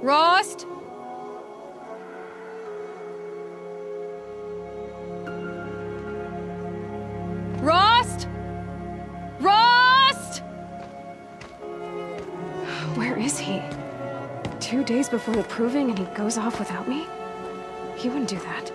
Rost? Rost? Rost? Where is he? 2 days before the proving and he goes off without me? He wouldn't do that.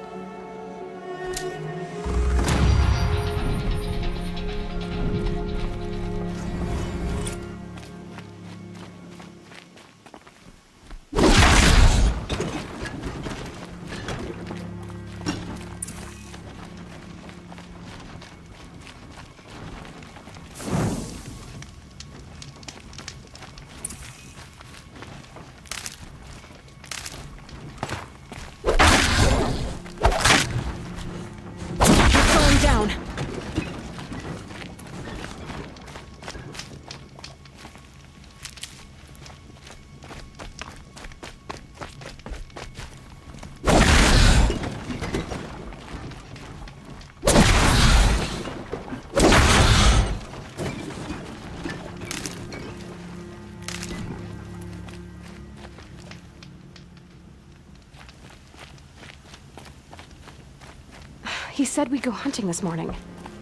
Down. He said we'd go hunting this morning.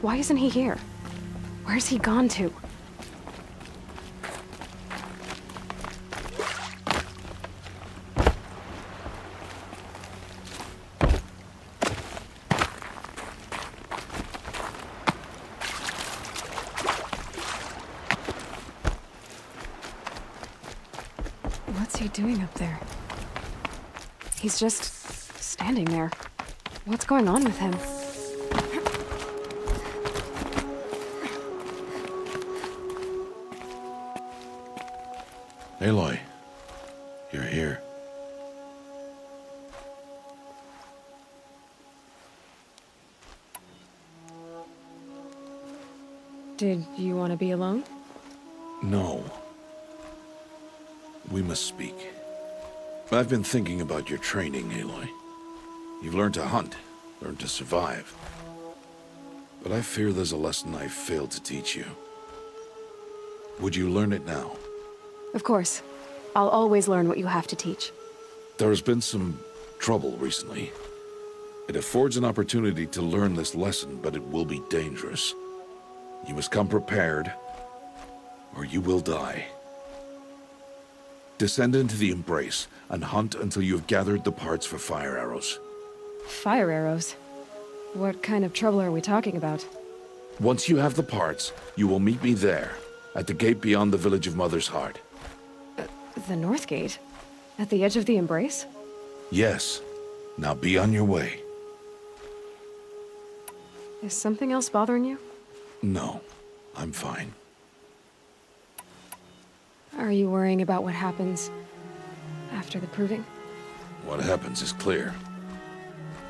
Why isn't he here? Where's he gone to? What's he doing up there? He's just standing there. What's going on with him? Aloy, you're here. Did you want to be alone? No. We must speak. I've been thinking about your training, Aloy. You've learned to hunt, learned to survive. But I fear there's a lesson I've failed to teach you. Would you learn it now? Of course. I'll always learn what you have to teach. There has been some trouble recently. It affords an opportunity to learn this lesson, but it will be dangerous. You must come prepared, or you will die. Descend into the Embrace and hunt until you have gathered the parts for fire arrows. Fire arrows? What kind of trouble are we talking about? Once you have the parts, you will meet me there, at the gate beyond the village of Mother's Heart. The North Gate? At the edge of the Embrace? Yes. Now be on your way. Is something else bothering you? No, I'm fine. Are you worrying about what happens after the proving? What happens is clear.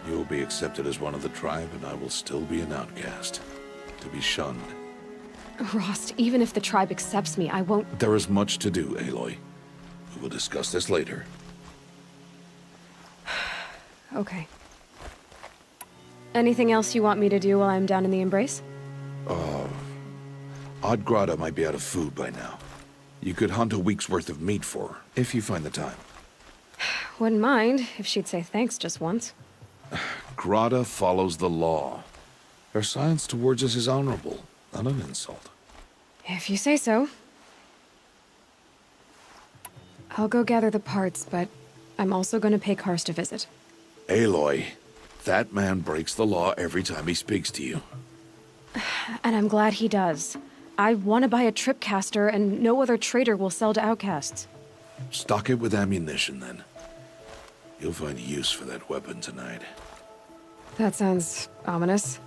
You will be accepted as one of the tribe, and I will still be an outcast, to be shunned. Rost, even if the tribe accepts me, I won't... There is much to do, Aloy. We will discuss this later. Okay. Anything else you want me to do while I'm down in the Embrace? Oddgrada might be out of food by now. You could hunt a week's worth of meat for her, if you find the time. Wouldn't mind if she'd say thanks just once. Grada follows the law. Her silence towards us is honorable, not an insult. If you say so. I'll go gather the parts, but I'm also going to pay Karst a visit. Aloy, that man breaks the law every time he speaks to you. And I'm glad he does. I want to buy a tripcaster, and no other trader will sell to outcasts. Stock it with ammunition, then. You'll find use for that weapon tonight. That sounds ominous.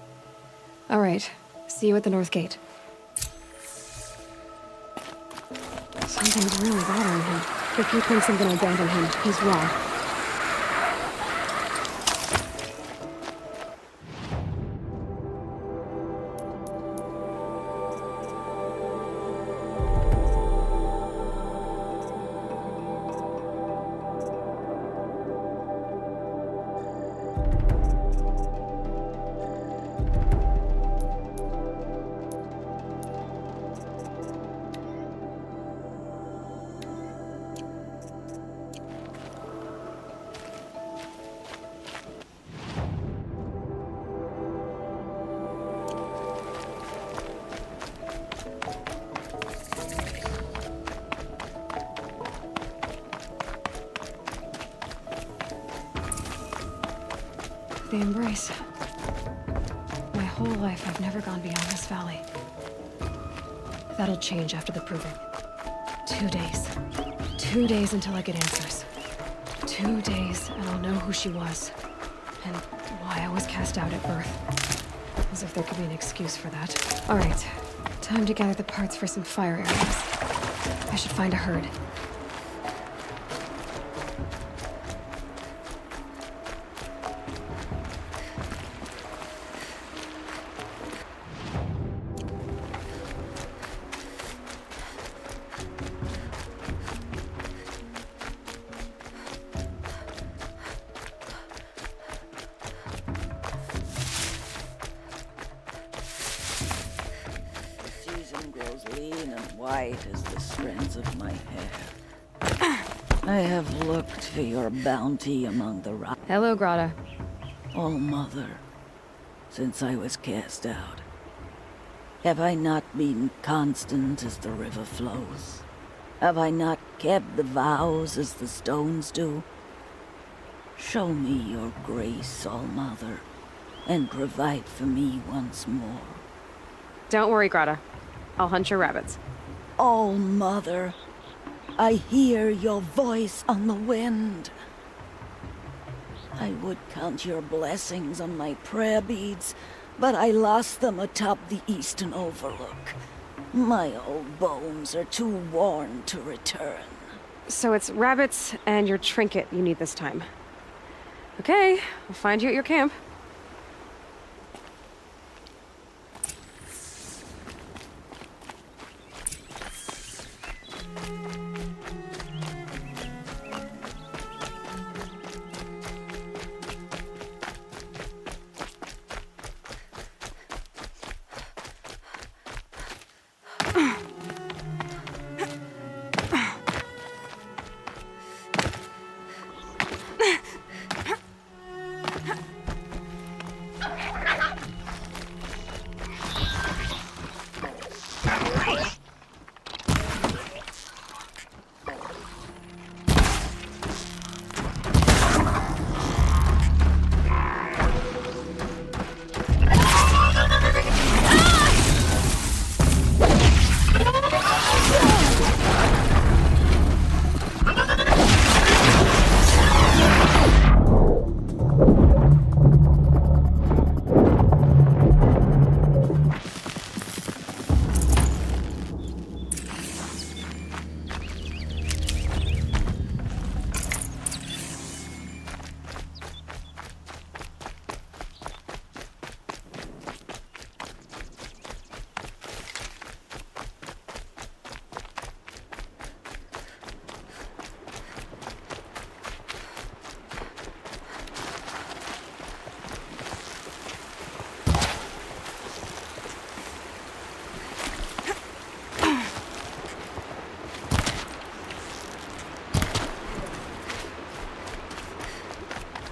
All right. See you at the North Gate. Something's really bothering him. If he thinks I'm gonna abandon him, he's wrong. the embrace. My whole life, I've never gone beyond this valley. That'll change after the proving. 2 days. 2 days until I get answers. 2 days, and I'll know who she was. And why I was cast out at birth. As if there could be an excuse for that. All right. Time to gather the parts for some fire arrows. I should find a herd. Lean and white as the strands of my hair. I have looked for your bounty among the rocks. Hello, Grata. Oh, Mother, since I was cast out, have I not been constant as the river flows? Have I not kept the vows as the stones do? Show me your grace, All-Mother, and provide for me once more. Don't worry, Grata. I'll hunt your rabbits. Oh, Mother, I hear your voice on the wind. I would count your blessings on my prayer beads, but I lost them atop the eastern overlook. My old bones are too worn to return. So it's rabbits and your trinket you need this time. Okay, I'll find you at your camp.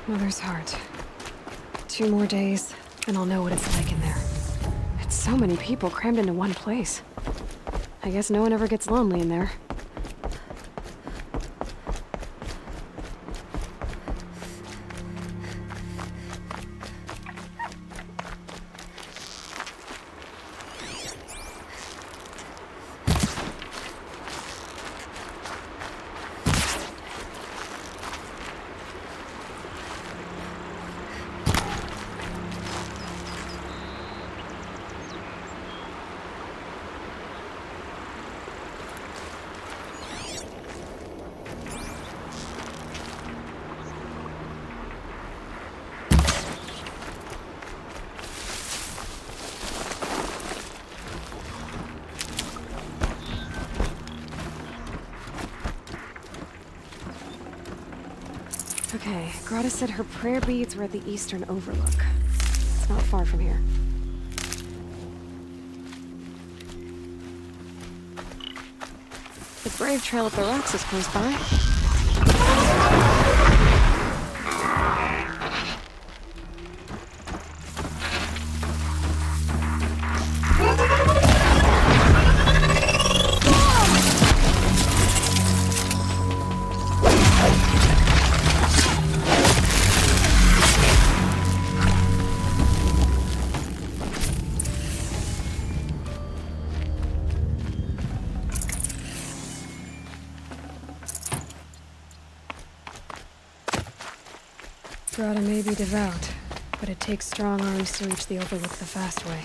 Mother's heart. 2 more days, and I'll know what it's like in there. It's so many people crammed into one place. I guess no one ever gets lonely in there. Okay, Grata said her prayer beads were at the eastern overlook. It's not far from here. The Brave Trail up the rocks is close by. Grata may be devout, but it takes strong arms to reach the Overlook the fast way.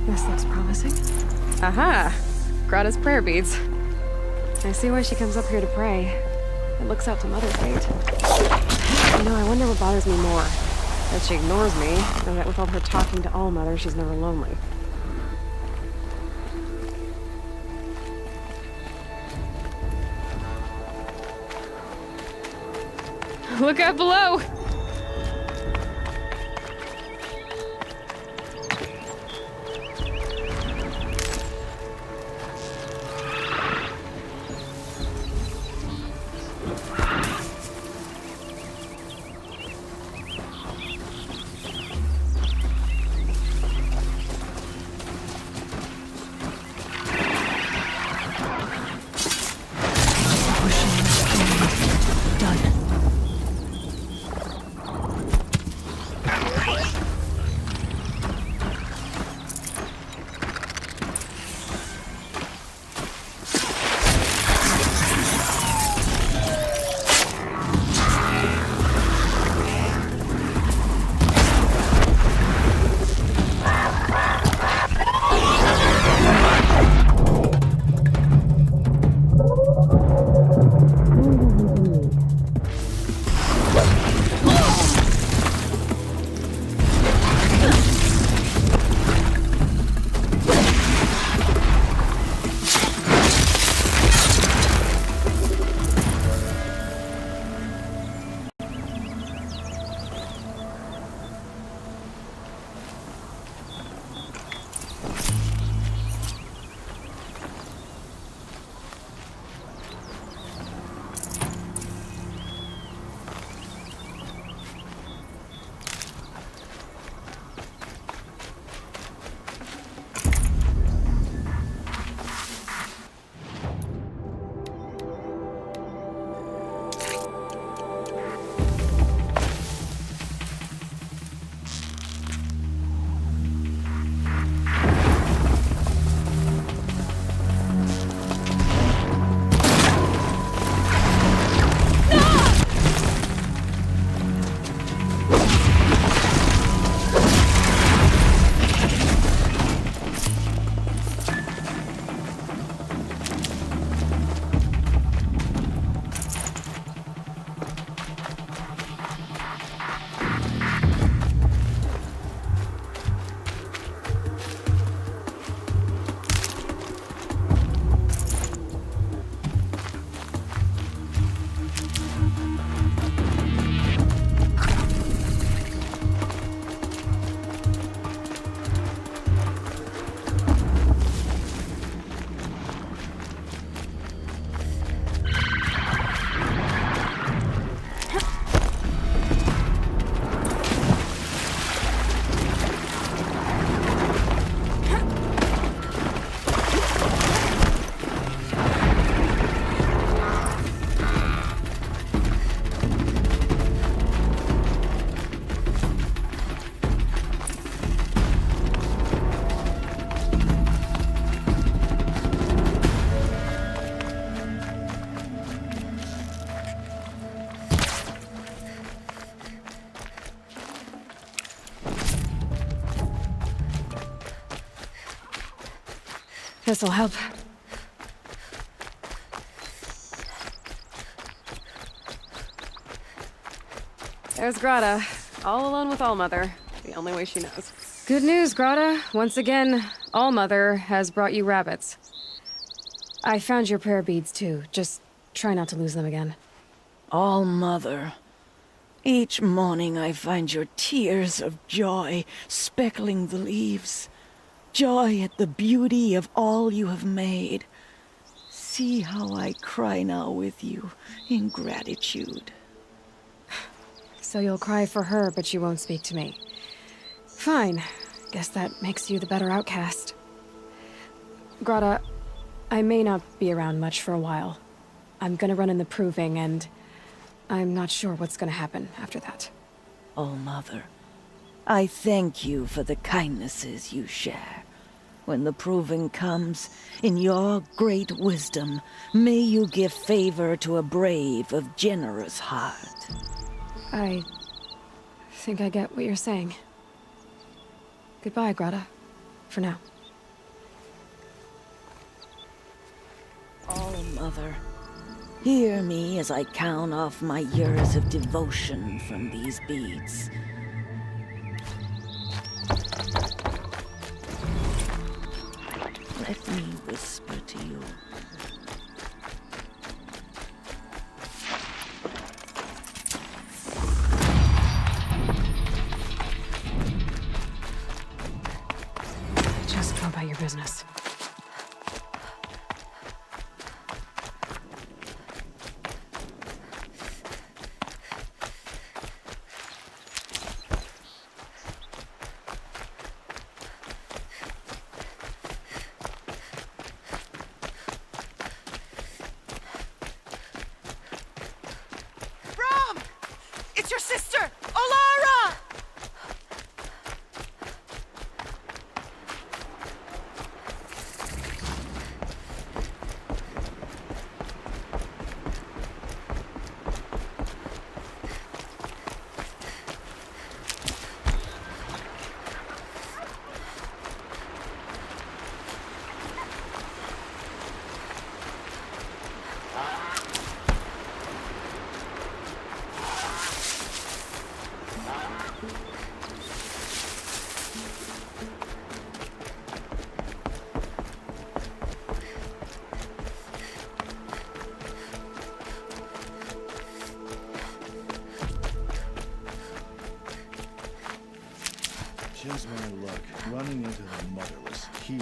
This looks promising. Aha! Grata's prayer beads. I see why she comes up here to pray. It looks out to Mother's Gate. You know, I wonder what bothers me more. That she ignores me, or that with all her talking to all mothers, she's never lonely. Look out below! This'll help. There's Grata, all alone with Allmother, the only way she knows. Good news, Grata. Once again, Allmother has brought you rabbits. I found your prayer beads, too. Just try not to lose them again. All Mother, each morning I find your tears of joy speckling the leaves. Joy at the beauty of all you have made. See how I cry now with you in gratitude. So you'll cry for her, but you won't speak to me. Fine. Guess that makes you the better outcast. Grata, I may not be around much for a while. I'm gonna run in the proving, and I'm not sure what's gonna happen after that. Oh, Mother, I thank you for the kindnesses you share. When the proving comes, in your great wisdom, may you give favor to a brave of generous heart. I think I get what you're saying. Goodbye, Grata. For now. Oh, Mother, hear me as I count off my years of devotion from these beads. Let me whisper to you. Just go about your business. Rom! It's your sister, Olara! Just my luck, running into the motherless here.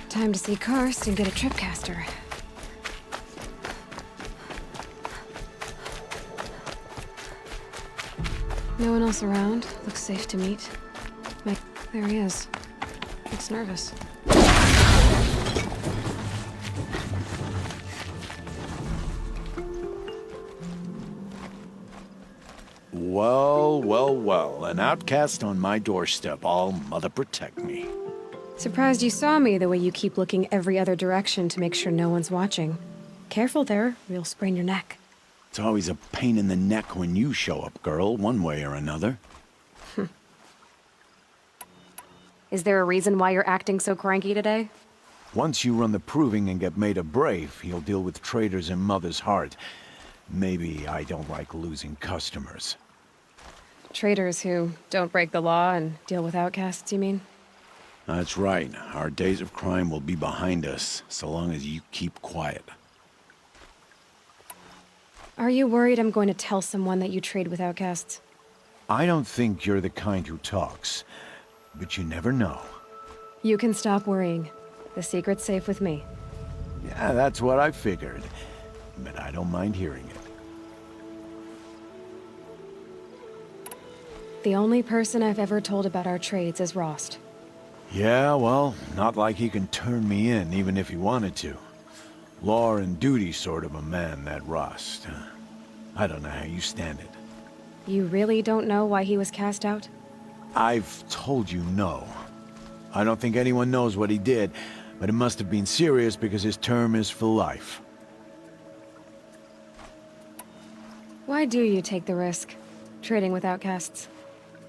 Time to see Karst and get a tripcaster. No one else around. Looks safe to meet. Mike, there he is. Looks nervous. Well, well, well. An outcast on my doorstep. All Mother protect me. Surprised you saw me the way you keep looking every other direction to make sure no one's watching. Careful there, or you'll sprain your neck. It's always a pain in the neck when you show up, girl, one way or another. Is there a reason why you're acting so cranky today? Once you run the proving and get made a brave, you'll deal with traitors in Mother's heart. Maybe I don't like losing customers. Traitors who don't break the law and deal with outcasts, you mean? That's right. Our days of crime will be behind us, so long as you keep quiet. Are you worried I'm going to tell someone that you trade with outcasts? I don't think you're the kind who talks, but you never know. You can stop worrying. The secret's safe with me. Yeah, that's what I figured, but I don't mind hearing it. The only person I've ever told about our trades is Rost. Yeah, well, not like he can turn me in, even if he wanted to. Law and duty sort of a man, that Rost. I don't know how you stand it. You really don't know why he was cast out? I've told you no. I don't think anyone knows what he did, but it must have been serious because his term is for life. Why do you take the risk, trading with outcasts?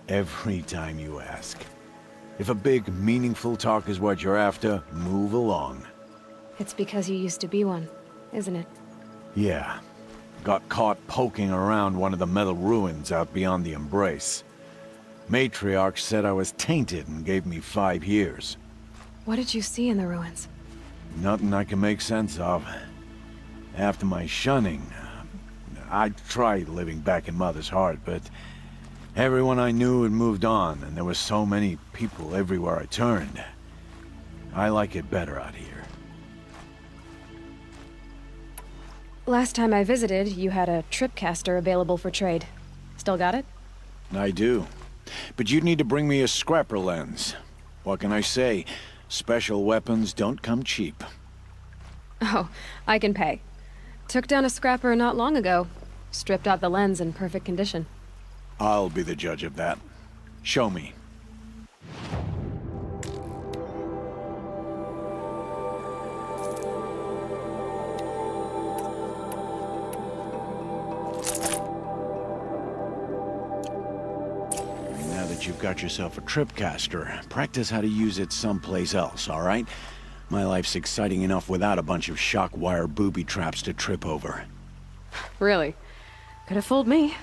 Every time you ask. If a big, meaningful talk is what you're after, move along. It's because you used to be one, isn't it? Yeah. Got caught poking around one of the metal ruins out beyond the Embrace. Matriarch said I was tainted and gave me 5 years. What did you see in the ruins? Nothing I can make sense of. After my shunning, I tried living back in Mother's heart, but everyone I knew had moved on, and there were so many people everywhere I turned. I like it better out here. Last time I visited, you had a tripcaster available for trade. Still got it? I do. But you'd need to bring me a scrapper lens. What can I say? Special weapons don't come cheap. Oh, I can pay. Took down a scrapper not long ago. Stripped out the lens in perfect condition. I'll be the judge of that. Show me. Now that you've got yourself a tripcaster, practice how to use it someplace else, all right? My life's exciting enough without a bunch of shock wire booby traps to trip over. Really? Could have fooled me.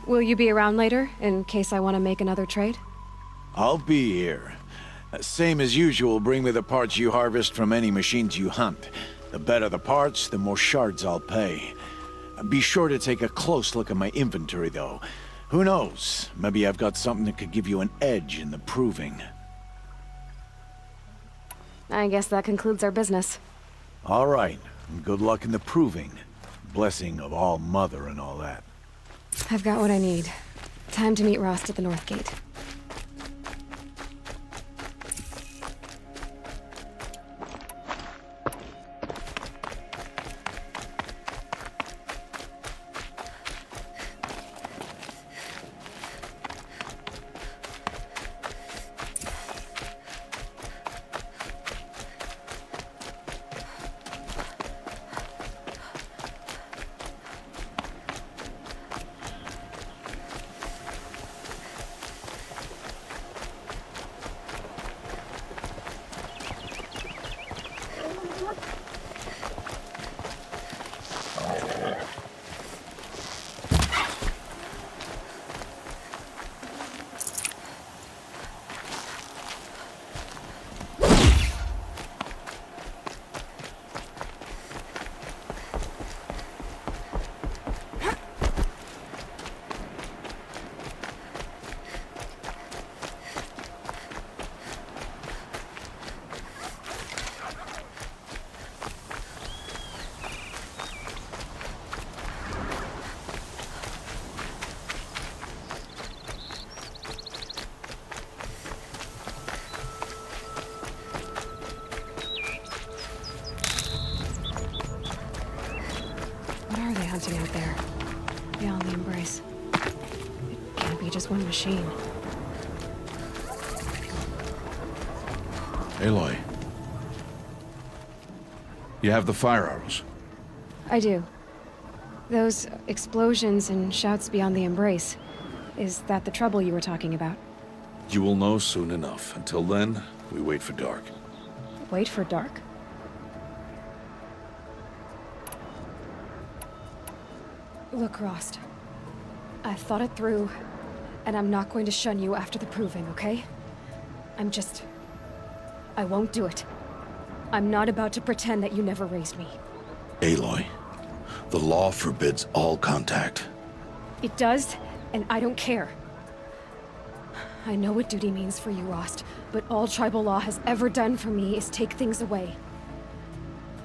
Will you be around later, in case I want to make another trade? I'll be here. Same as usual, bring me the parts you harvest from any machines you hunt. The better the parts, the more shards I'll pay. Be sure to take a close look at my inventory, though. Who knows? Maybe I've got something that could give you an edge in the proving. I guess that concludes our business. All right. Good luck in the proving. Blessing of all Mother and all that. I've got what I need. Time to meet Rost at the North Gate. Hunting out there, beyond the Embrace. It can't be just one machine. Aloy. You have the fire arrows. I do. Those explosions and shouts beyond the Embrace. Is that the trouble you were talking about? You will know soon enough. Until then, we wait for dark. Wait for dark? Look, Rost. I thought it through, and I'm not going to shun you after the proving, okay? I won't do it. I'm not about to pretend that you never raised me. Aloy, the law forbids all contact. It does, and I don't care. I know what duty means for you, Rost, but all tribal law has ever done for me is take things away.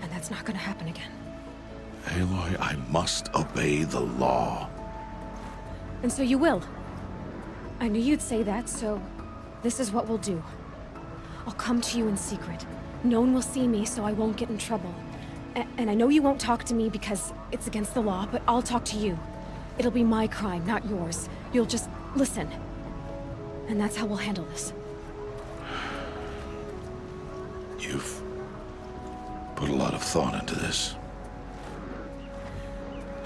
And that's not gonna happen again. Aloy, I must obey the law. And so you will. I knew you'd say that, so this is what we'll do. I'll come to you in secret. No one will see me, so I won't get in trouble. And I know you won't talk to me because it's against the law, but I'll talk to you. It'll be my crime, not yours. You'll just listen. And that's how we'll handle this. You've put a lot of thought into this.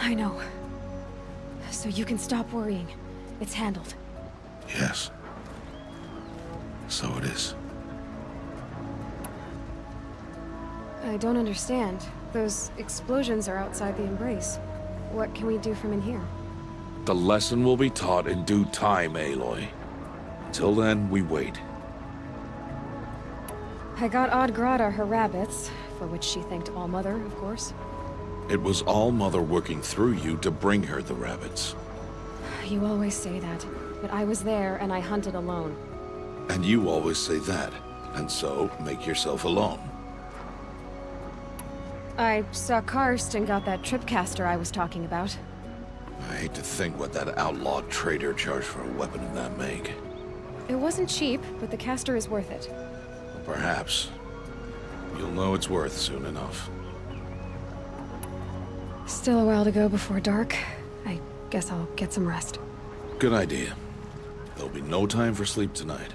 I know. So you can stop worrying. It's handled. Yes. So it is. I don't understand. Those explosions are outside the embrace. What can we do from in here? The lesson will be taught in due time, Aloy. Until then, we wait. I got Oddgrada her rabbits, for which she thanked All-Mother, of course. It was All-Mother working through you to bring her the rabbits. You always say that, but I was there and I hunted alone. And you always say that, and so make yourself alone. I saw Karst and got that tripcaster I was talking about. I hate to think what that outlawed trader charged for a weapon of that make. It wasn't cheap, but the caster is worth it. Perhaps. You'll know it's worth soon enough. Still a while to go before dark. I guess I'll get some rest. Good idea. There'll be no time for sleep tonight.